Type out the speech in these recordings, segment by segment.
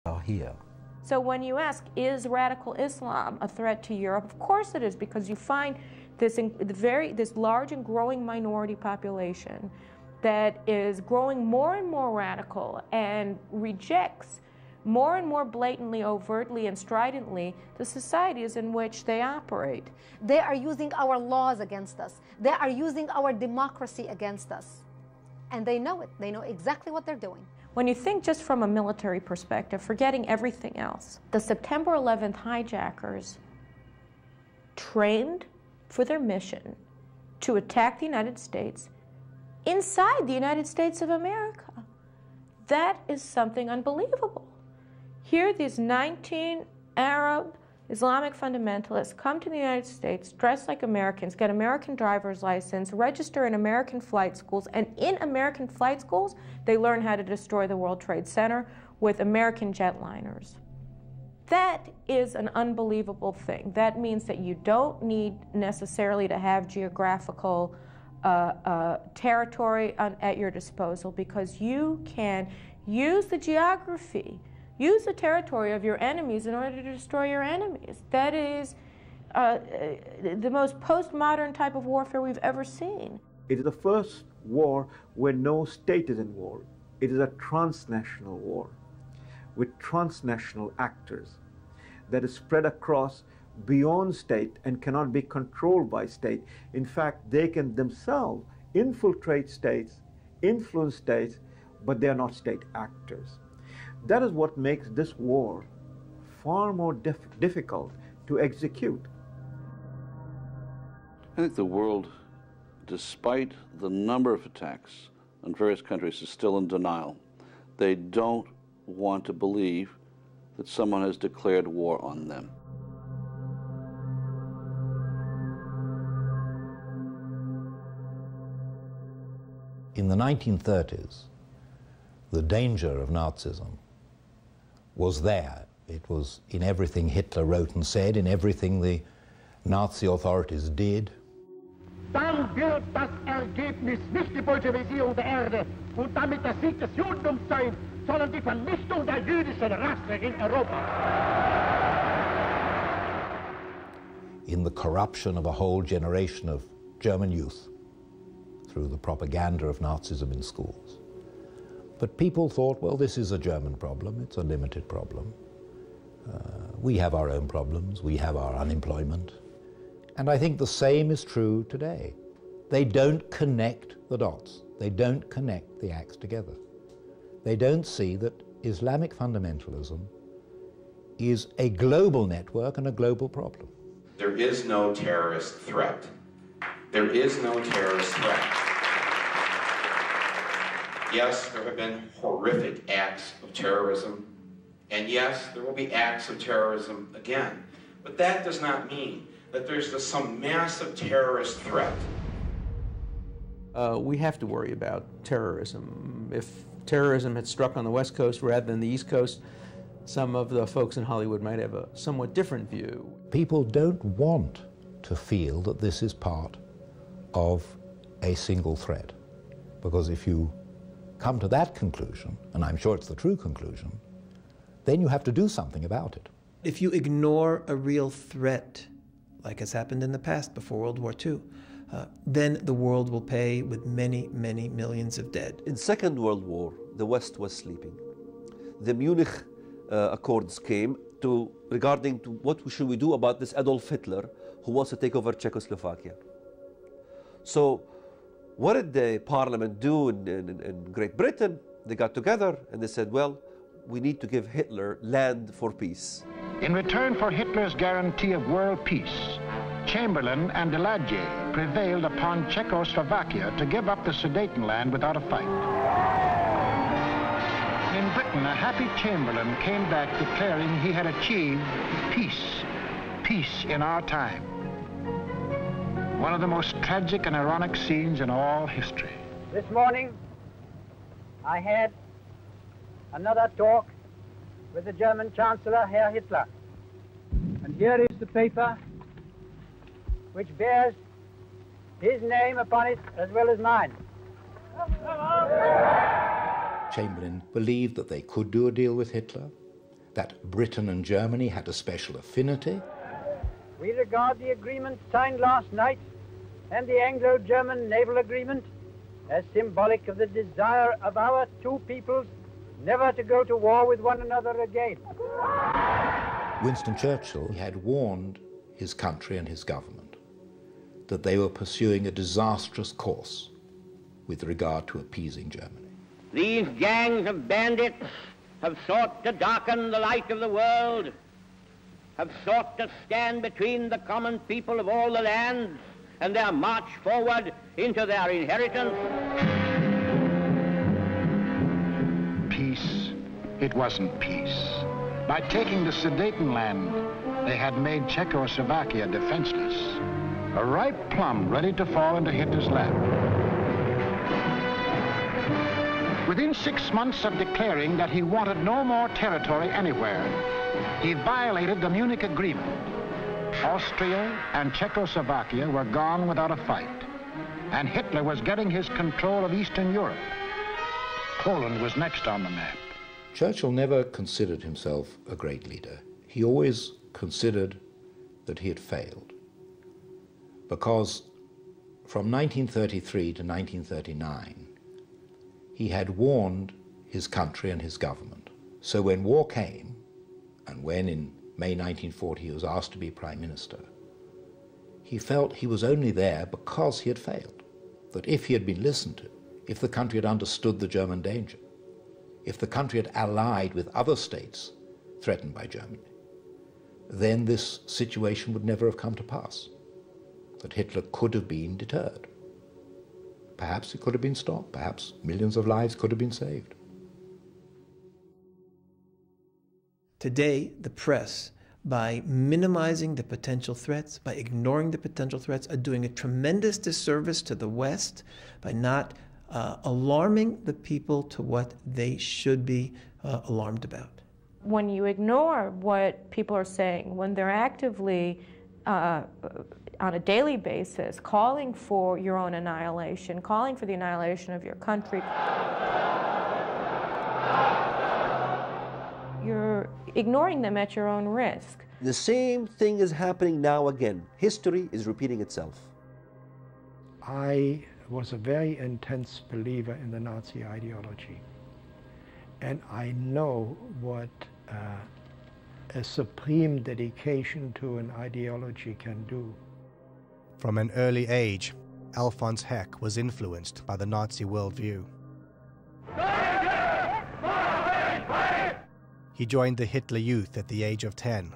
are here. So when you ask, is radical Islam a threat to Europe? Of course it is, because you find this large and growing minority population that is growing more and more radical and rejects more and more blatantly, overtly, and stridently the societies in which they operate. They are using our laws against us. They are using our democracy against us. And they know it. They know exactly what they're doing. When you think just from a military perspective, forgetting everything else, the September 11th hijackers trained for their mission to attack the United States inside the United States of America. That is something unbelievable. Here, these 19 Arab Islamic fundamentalists come to the United States, dress like Americans, get American driver's license, register in American flight schools, and in American flight schools, they learn how to destroy the World Trade Center with American jetliners. That is an unbelievable thing. That means that you don't need necessarily to have geographical territory at your disposal, because you can use the geography, use the territory of your enemies in order to destroy your enemies. That is the most postmodern type of warfare we've ever seen. It is the first war where no state is in war. It is a transnational war with transnational actors that is spread across beyond state and cannot be controlled by state. In fact, they can themselves infiltrate states, influence states, but they are not state actors. That is what makes this war far more difficult to execute. I think the world, despite the number of attacks on various countries, is still in denial. They don't want to believe that someone has declared war on them. In the 1930s, the danger of Nazism was there. It was in everything Hitler wrote and said, in everything the Nazi authorities did. Dann wird das Ergebnis nicht die Bolschewisierung der Erde und damit der Sieg des Judentums sein, sondern die Vernichtung der jüdischen Rasse in Europa. In the corruption of a whole generation of German youth through the propaganda of Nazism in schools. But people thought, well, this is a German problem, it's a limited problem. We have our own problems, we have our unemployment. And I think the same is true today. They don't connect the dots. They don't connect the acts together. They don't see that Islamic fundamentalism is a global network and a global problem. There is no terrorist threat. There is no terrorist threat. Yes, there have been horrific acts of terrorism, and yes, there will be acts of terrorism again. But that does not mean that there's some massive terrorist threat. We have to worry about terrorism. If terrorism had struck on the West Coast rather than the East Coast, some of the folks in Hollywood might have a somewhat different view. People don't want to feel that this is part of a single threat, because if you come to that conclusion, and I'm sure it's the true conclusion, then you have to do something about it. If you ignore a real threat, like has happened in the past before World War II, then the world will pay with many, many millions of dead. In Second World War, the West was sleeping. The Munich Accords came regarding what should we do about this Adolf Hitler who wants to take over Czechoslovakia. So what did the parliament do in Great Britain? They got together and they said, well, we need to give Hitler land for peace. In return for Hitler's guarantee of world peace, Chamberlain and Daladier prevailed upon Czechoslovakia to give up the Sudetenland without a fight. In Britain, a happy Chamberlain came back declaring he had achieved peace, peace in our time. One of the most tragic and ironic scenes in all history. This morning, I had another talk with the German Chancellor, Herr Hitler. And here is the paper which bears his name upon it as well as mine. Chamberlain believed that they could do a deal with Hitler. that Britain and Germany had a special affinity. We regard the agreement signed last night and the Anglo-German naval agreement as symbolic of the desire of our two peoples never to go to war with one another again. Winston Churchill had warned his country and his government that they were pursuing a disastrous course with regard to appeasing Germany. These gangs of bandits have sought to darken the light of the world, have sought to stand between the common people of all the lands and their march forward into their inheritance. Peace. It wasn't peace. By taking the Sudetenland, they had made Czechoslovakia defenseless, a ripe plum ready to fall into Hitler's lap. Within 6 months of declaring that he wanted no more territory anywhere, he violated the Munich Agreement. Austria and Czechoslovakia were gone without a fight, and Hitler was getting his control of Eastern Europe. Poland was next on the map. Churchill never considered himself a great leader. He always considered that he had failed, because from 1933 to 1939, he had warned his country and his government. So when war came, and when in May 1940 he was asked to be Prime Minister, he felt he was only there because he had failed. That if he had been listened to, if the country had understood the German danger, if the country had allied with other states threatened by Germany, then this situation would never have come to pass. That Hitler could have been deterred. Perhaps it could have been stopped. Perhaps millions of lives could have been saved. Today, the press, by minimizing the potential threats, by ignoring the potential threats, are doing a tremendous disservice to the West by not alarming the people to what they should be alarmed about. When you ignore what people are saying, when they're actively on a daily basis calling for your own annihilation, calling for the annihilation of your country, you're ignoring them at your own risk. The same thing is happening now again. History is repeating itself. I was a very intense believer in the Nazi ideology. And I know what a supreme dedication to an ideology can do. From an early age, Alfons Heck was influenced by the Nazi worldview. He joined the Hitler Youth at the age of 10,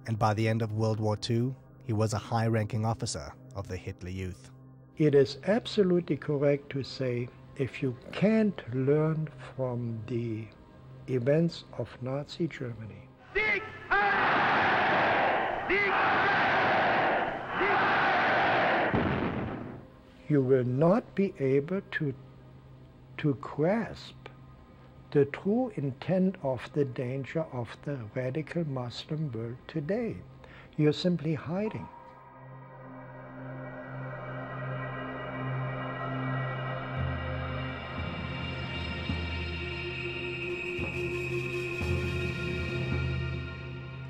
and by the end of World War II, he was a high-ranking officer of the Hitler Youth. It is absolutely correct to say, if you can't learn from the events of Nazi Germany, you will not be able to grasp the true intent of the danger of the radical Muslim world today. You're simply hiding.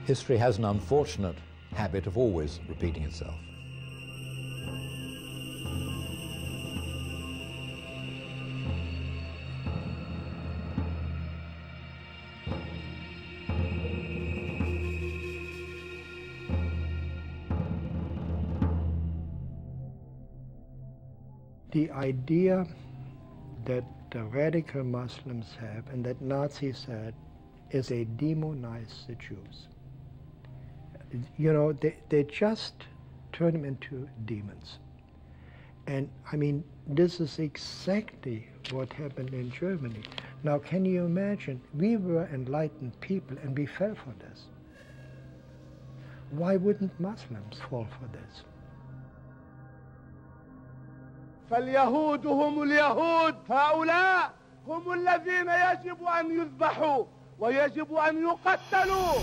History has an unfortunate habit of always repeating itself. The idea that the radical Muslims have and that Nazis had is they demonize the Jews. You know, they just turn them into demons. And I mean, this is exactly what happened in Germany. Now, can you imagine? We were enlightened people and we fell for this. Why wouldn't Muslims fall for this? فاليهود هم اليهود هؤلاء هم الذين يجب أن يذبحوا ويجب أن يقتلوا